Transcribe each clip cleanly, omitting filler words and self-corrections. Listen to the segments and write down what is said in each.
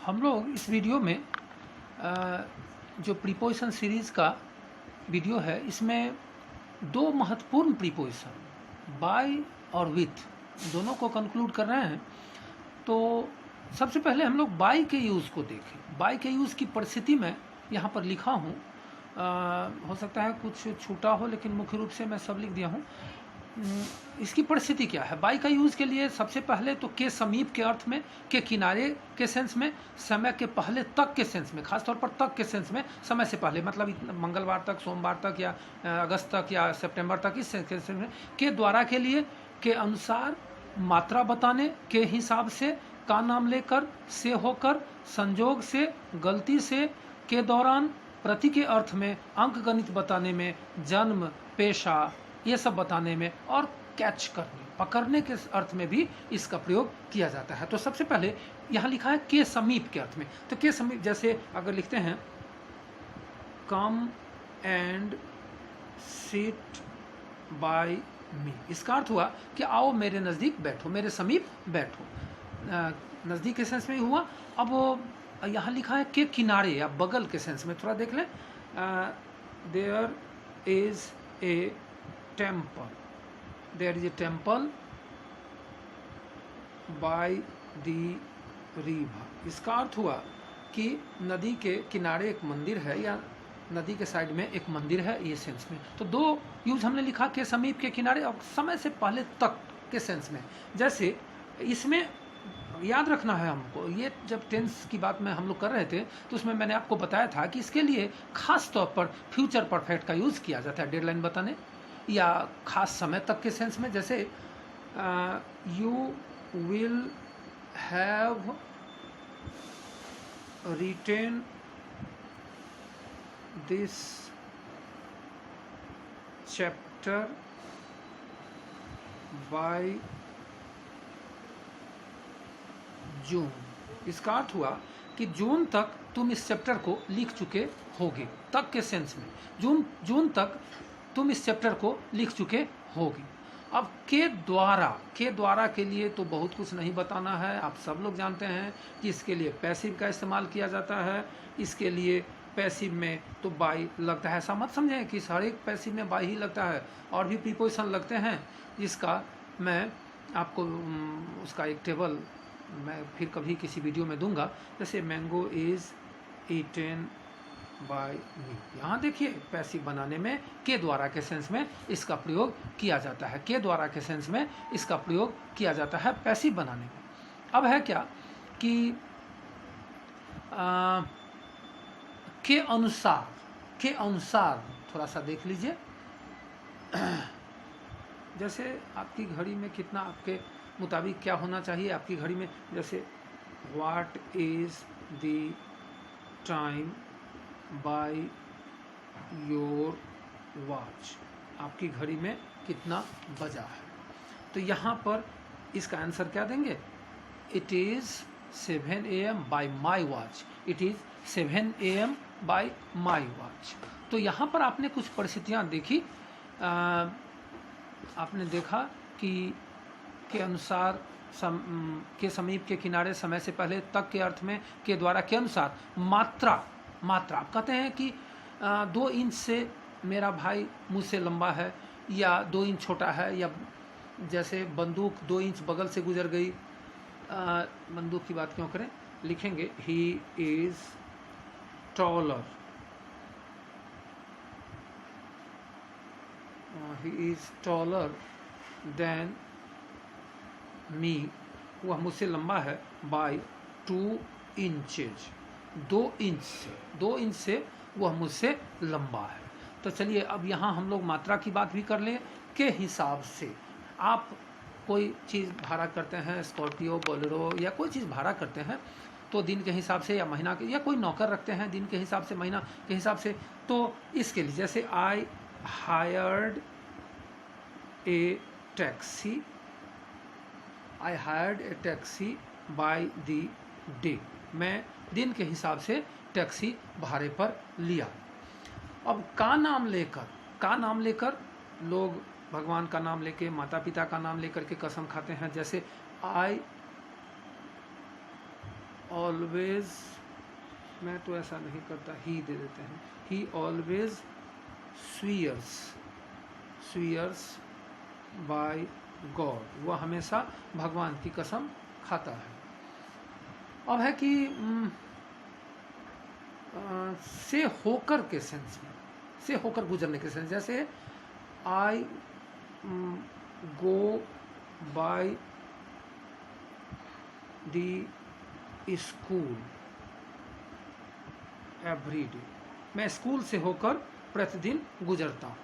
हम लोग इस वीडियो में जो प्रीपोजिशन सीरीज़ का वीडियो है, इसमें दो महत्वपूर्ण प्रीपोजिशन बाय और विथ दोनों को कंक्लूड कर रहे हैं। तो सबसे पहले हम लोग बाय के यूज़ को देखें। बाय के यूज़ की परिस्थिति में यहाँ पर लिखा हूँ, हो सकता है कुछ छूटा हो, लेकिन मुख्य रूप से मैं सब लिख दिया हूँ। इसकी परिस्थिति क्या है? बाय का यूज़ के लिए सबसे पहले तो के समीप के अर्थ में, के किनारे के सेंस में, समय के पहले तक के सेंस में, खासतौर पर तक के सेंस में, समय से पहले मतलब मंगलवार तक, सोमवार तक या अगस्त तक या सितंबर तक, इस सेंस में। के द्वारा के लिए के अनुसार, मात्रा बताने, के हिसाब से, का नाम लेकर, से होकर, संजोग से, गलती से, के दौरान, प्रति के अर्थ में, अंक गणित बताने में, जन्म, पेशा, ये सब बताने में, और कैच करने, पकड़ने के अर्थ में भी इसका प्रयोग किया जाता है। तो सबसे पहले यहाँ लिखा है के समीप के अर्थ में। तो के समीप, जैसे अगर लिखते हैं कम एंड सिट बाय मी, इसका अर्थ हुआ कि आओ मेरे नज़दीक बैठो, मेरे समीप बैठो। नज़दीक के सेंस में ही हुआ। अब यहाँ लिखा है के किनारे या बगल के सेंस में, थोड़ा देख लें। There is a temple, there is a temple by the river. इसका अर्थ हुआ कि नदी के किनारे एक मंदिर है या नदी के साइड में एक मंदिर है, ये सेंस में। तो दो यूज हमने लिखा, के समीप, के किनारे, और समय से पहले तक के सेंस में। जैसे इसमें याद रखना है हमको, ये जब टेंस की बात में हम लोग कर रहे थे तो उसमें मैंने आपको बताया था कि इसके लिए खास तौर पर फ्यूचर परफेक्ट का यूज़ किया जाता है डेडलाइन बताने या खास समय तक के सेंस में। जैसे you will have written this chapter by June. इसका अर्थ हुआ कि जून तक तुम इस चैप्टर को लिख चुके होगे, तक के सेंस में। जून तक तुम इस चैप्टर को लिख चुके होगे। अब के द्वारा के लिए तो बहुत कुछ नहीं बताना है, आप सब लोग जानते हैं कि इसके लिए पैसिव का इस्तेमाल किया जाता है। इसके लिए पैसिव में तो बाय लगता है, ऐसा मत समझें कि हर एक पैसिव में बाय ही लगता है, और भी प्रीपोजिशन लगते हैं, जिसका मैं आपको उसका एक टेबल मैं फिर कभी किसी वीडियो में दूंगा। जैसे मैंगो इज़ ईटेन बाय मी, यहाँ देखिए पैसिव बनाने में के द्वारा के सेंस में इसका प्रयोग किया जाता है। के द्वारा के सेंस में इसका प्रयोग किया जाता है पैसिव बनाने में। अब है क्या कि के अनुसार थोड़ा सा देख लीजिए। जैसे आपकी घड़ी में कितना, आपके मुताबिक क्या होना चाहिए आपकी घड़ी में, जैसे what is the time by your watch, आपकी घड़ी में कितना बजा है। तो यहाँ पर इसका आंसर क्या देंगे? It is 7 AM bye my watch, it is 7 AM bye my watch. तो यहाँ पर आपने कुछ परिस्थितियाँ देखी। आपने देखा कि के अनुसार, के समीप, के किनारे, समय से पहले, तक के अर्थ में, के द्वारा, के अनुसार, मात्रा आप कहते हैं कि 2 इंच से मेरा भाई मुझसे लंबा है या 2 इंच छोटा है, या जैसे बंदूक 2 इंच बगल से गुजर गई। बंदूक की बात क्यों करें, लिखेंगे he is taller, he is taller than me, वह मुझसे लंबा है, बाय 2 इंचेज, 2 इंच से वह मुझसे लंबा है। तो चलिए अब यहाँ हम लोग मात्रा की बात भी कर लें। के हिसाब से आप कोई चीज़ भाड़ा करते हैं, स्कॉर्पियो, बोलेरो या कोई चीज़ भाड़ा करते हैं, तो दिन के हिसाब से या महीना के, या कोई नौकर रखते हैं दिन के हिसाब से, महीना के हिसाब से। तो इसके लिए जैसे I hired A taxi, I hired A taxi by the day, मैं दिन के हिसाब से टैक्सी भाड़े पर लिया। अब का नाम लेकर लोग भगवान का नाम लेके, माता पिता का नाम लेकर के कसम खाते हैं। जैसे आई ऑलवेज, मैं तो ऐसा नहीं करता, ही दे देते हैं, ही ऑलवेज स्वीयर्स बाय गॉड, वह हमेशा भगवान की कसम खाता है। अब है कि से होकर के सेंस में, से होकर गुजरने के सेंस, जैसे I go by the school every day, मैं स्कूल से होकर प्रतिदिन गुजरता हूँ,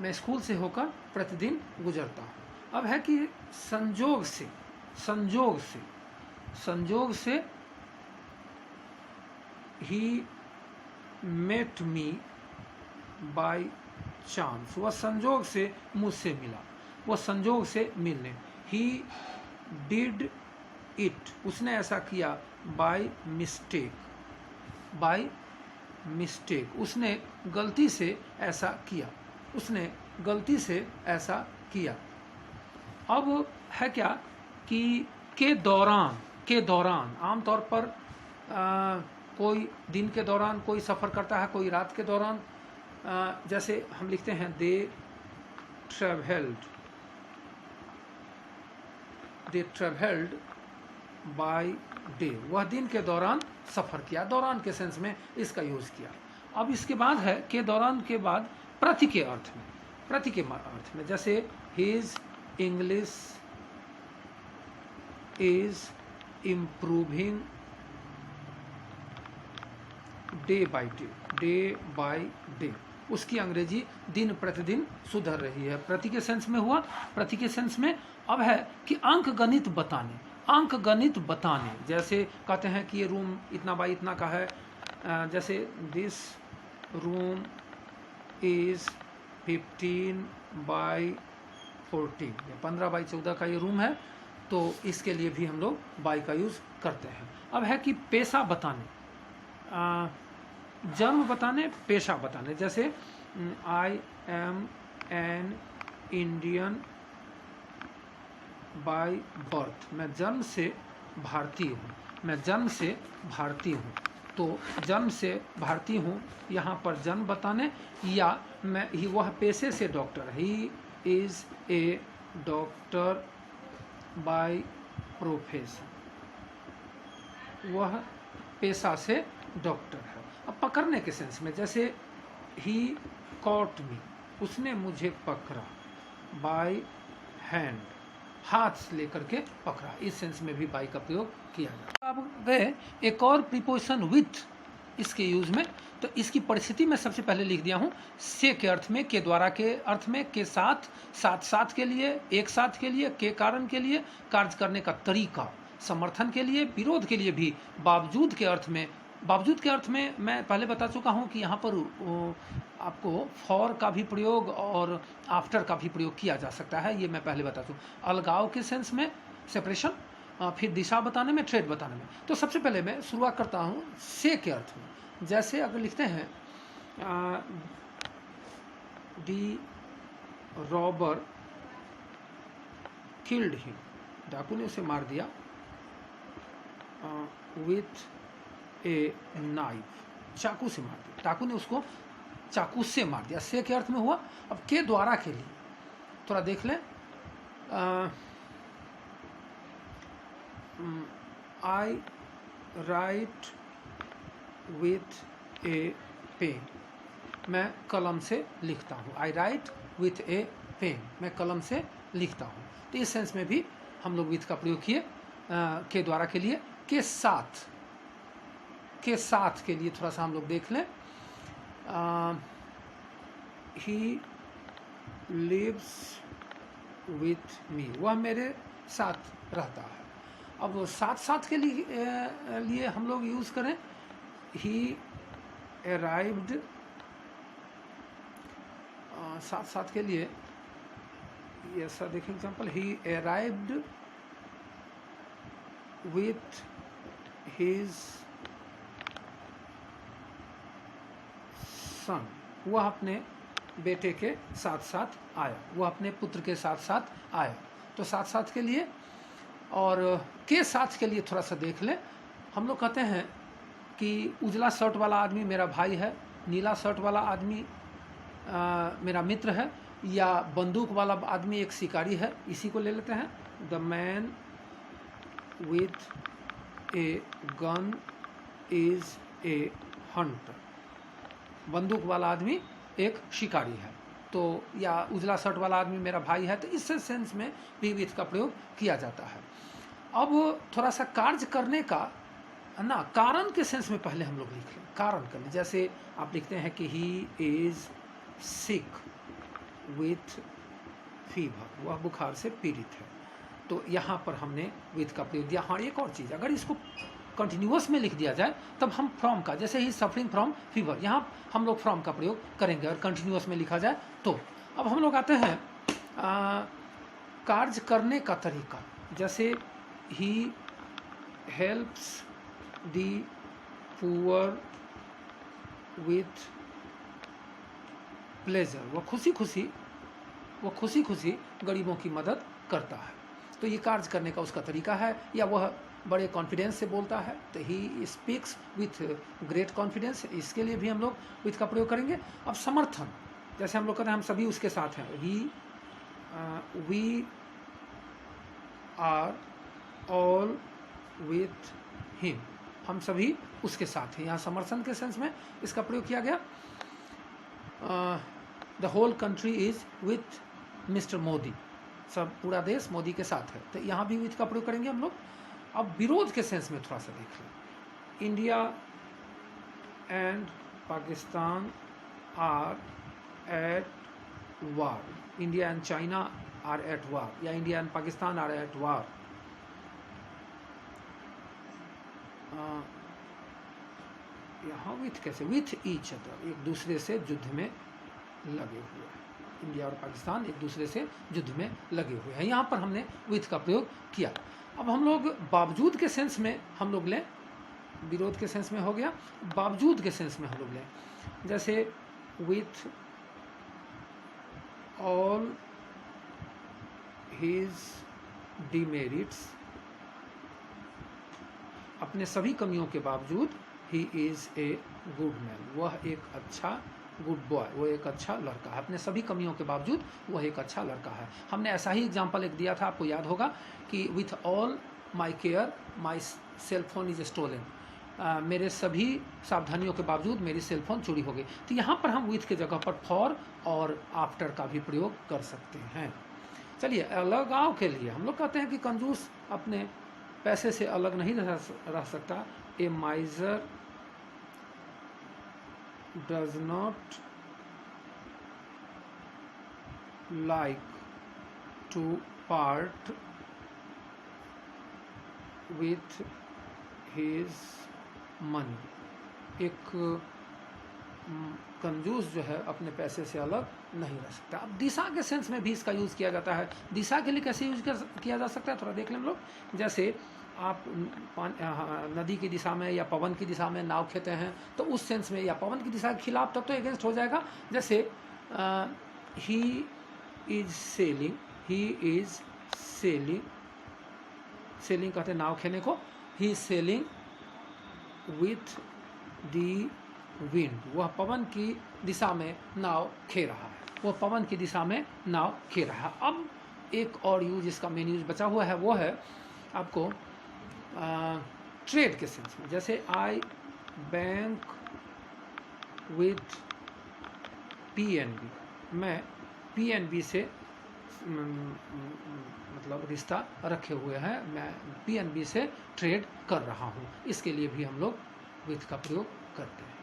मैं स्कूल से होकर प्रतिदिन गुजरता हूँ। अब है कि संजोग से ही मेट मी बाय चांस, वह संजोग से मुझसे मिला, वह संजोग से मिलने, ही डिड इट, उसने ऐसा किया, बाय मिस्टेक, उसने गलती से ऐसा किया, अब है क्या कि के दौरान आमतौर पर कोई दिन के दौरान, कोई सफ़र करता है, कोई रात के दौरान, जैसे हम लिखते हैं दे ट्रेवल्ड बाय डे, वह दिन के दौरान सफ़र किया, दौरान के सेंस में इसका यूज़ किया। अब इसके बाद है के दौरान के बाद प्रति के अर्थ में, जैसे his English is improving day by day, उसकी अंग्रेजी दिन प्रतिदिन सुधर रही है, प्रति के सेंस में हुआ, प्रति के सेंस में। अब है कि अंक गणित बताने, जैसे कहते हैं कि ये रूम इतना बाई इतना का है, जैसे this room is 15 by 14, 15 by 14 का ये रूम है, तो इसके लिए भी हम लोग बाई का यूज़ करते हैं। अब है कि पेशा बताने, जन्म बताने, पेशा बताने, जैसे I am an Indian by birth, मैं जन्म से भारतीय हूँ, तो जन्म से भारतीय हूँ, यहाँ पर जन्म बताने, या वह पेशे से डॉक्टर है, he is a doctor by profession, वह पेशा से डॉक्टर है। अब पकड़ने के सेंस में, जैसे ही कॉट मी, उसने मुझे पकड़ा, बाय हैंड, हाथ से लेकर के पकड़ा, इस सेंस में भी बाय का प्रयोग किया जाता है। अब गए एक और प्रीपोजिशन विथ, इसके यूज में, तो इसकी परिस्थिति में सबसे पहले लिख दिया हूँ, से के अर्थ में, के द्वारा के अर्थ में, के साथ, साथ के लिए, एक साथ के लिए, के कारण के लिए, कार्य करने का तरीका, समर्थन के लिए, विरोध के लिए भी, बावजूद के अर्थ में मैं पहले बता चुका हूँ कि यहाँ पर आपको फॉर का भी प्रयोग और आफ्टर का भी प्रयोग किया जा सकता है, ये मैं पहले बता चुका। अलगाव के सेंस में सेपरेशन, फिर दिशा बताने में, ट्रेड बताने में। तो सबसे पहले मैं शुरुआत करता हूँ से के अर्थ में, जैसे अगर लिखते हैं दी रॉबर किल्ड हिम, डाकू ने उसे मार दिया, विथ ए नाइफ, चाकू से मार दिया, डाकू ने उसको चाकू से मार दिया, से के अर्थ में हुआ। अब के द्वारा के लिए थोड़ा देख लें, आई राइट विथ ए पेन, मैं कलम से लिखता हूँ, आई राइट विथ ए पेन, मैं कलम से लिखता हूँ। तो इस सेंस में भी हम लोग विथ का प्रयोग किए, के द्वारा के लिए। के साथ के लिए थोड़ा सा हम लोग देख लें, ही लिव्स विथ मी, वह मेरे साथ रहता है। अब साथ के लिए हम लोग यूज़ करें, ही अराइव्ड, साथ के लिए ऐसा देखें example, he arrived with his son, वह अपने बेटे के साथ आया, वह अपने पुत्र के साथ आया। तो साथ के लिए, और के साथ के लिए थोड़ा सा देख लें, हम लोग कहते हैं कि उजला शर्ट वाला आदमी मेरा भाई है, नीला शर्ट वाला आदमी मेरा मित्र है, या बंदूक वाला आदमी एक शिकारी है। इसी को ले लेते हैं, the man with a gun is a Hunter. बंदूक वाला आदमी एक शिकारी है, तो या उजला शर्ट वाला आदमी मेरा भाई है, तो इस सेंस में भी विथ का प्रयोग किया जाता है। अब थोड़ा सा कार्य करने का ना, कारण के सेंस में पहले हम लोग लिख लें, कारण करने। जैसे आप लिखते हैं कि he is sick with fever, वह बुखार से पीड़ित है, तो यहाँ पर हमने विथ का प्रयोग दिया। हाँ, एक और चीज़, अगर इसको कंटिन्यूअस में लिख दिया जाए तब हम फ्रॉम का, जैसे ही सफरिंग फ्रॉम फीवर, यहाँ हम लोग फ्रॉम का प्रयोग करेंगे। और कंटिन्यूअस में लिखा जाए तो अब हम लोग आते हैं कार्य करने का तरीका। जैसे he helps the poor with pleasure, वो खुशी खुशी गरीबों की मदद करता है, तो ये कार्य करने का उसका तरीका है। या वह बड़े कॉन्फिडेंस से बोलता है, तो he speaks with great confidence, इसके लिए भी हम लोग विथ का प्रयोग करेंगे। अब समर्थन, जैसे हम लोग कहते हैं हम सभी उसके साथ हैं, we are all with him, हम सभी उसके साथ हैं। यहाँ समर्थन के सेंस में इसका प्रयोग किया गया। The whole country is with mister Modi, सब पूरा देश मोदी के साथ है, तो यहाँ भी विथ का प्रयोग करेंगे हम लोग। अब विरोध के सेंस में थोड़ा सा देख लें। India and Pakistan are at war, India and China are at war, या India and Pakistan are at war. यहाँ विथ कैसे, विथ ईच अदर, एक दूसरे से युद्ध में लगे हुए हैं। इंडिया और पाकिस्तान एक दूसरे से युद्ध में लगे हुए हैं, यहाँ पर हमने विथ का प्रयोग किया। अब हम लोग बावजूद के सेंस में हम लोग लें, विरोध के सेंस में हो गया, बावजूद के सेंस में हम लोग लें, जैसे विथ ऑल हिज डिमेरिट्स, अपने सभी कमियों के बावजूद he is a good man, वह एक अच्छा गुड बॉय, वो एक अच्छा लड़का है, अपने सभी कमियों के बावजूद वह एक अच्छा लड़का है। हमने ऐसा ही एग्जाम्पल एक दिया था, आपको याद होगा कि with all my care my cellphone is stolen, मेरे सभी सावधानियों के बावजूद मेरी सेलफोन चोरी हो गई। तो यहाँ पर हम विथ के जगह पर फॉर और आफ्टर का भी प्रयोग कर सकते हैं। चलिए, अलगाव के लिए हम लोग कहते हैं कि कंजूस अपने पैसे से अलग नहीं रह सकता। ए माइजर does not like to part with his money, एक कंजूस जो है अपने पैसे से अलग नहीं रह सकता। अब दिशा के सेंस में भी इसका यूज़ किया जाता है। दिशा के लिए कैसे यूज किया जा सकता है, थोड़ा देख लें हम लोग। जैसे आप नदी की दिशा में या पवन की दिशा में नाव खेते हैं, तो उस सेंस में, या पवन की दिशा के खिलाफ तब तो अगेंस्ट हो जाएगा। जैसे he is selling, he is selling, selling कहते हैं नाव खेने को, he is selling with the wind, वह पवन की दिशा में नाव खे रहा है, वह पवन की दिशा में नाव खे रहा है। अब एक और यूज, इसका मेन यूज बचा हुआ है, वो है आपको ट्रेड के सेंस में। जैसे आई बैंक विथ पीएनबी, मैं पीएनबी से मतलब रिश्ता रखे हुए हैं, मैं पीएनबी से ट्रेड कर रहा हूँ, इसके लिए भी हम लोग विथ का प्रयोग करते हैं।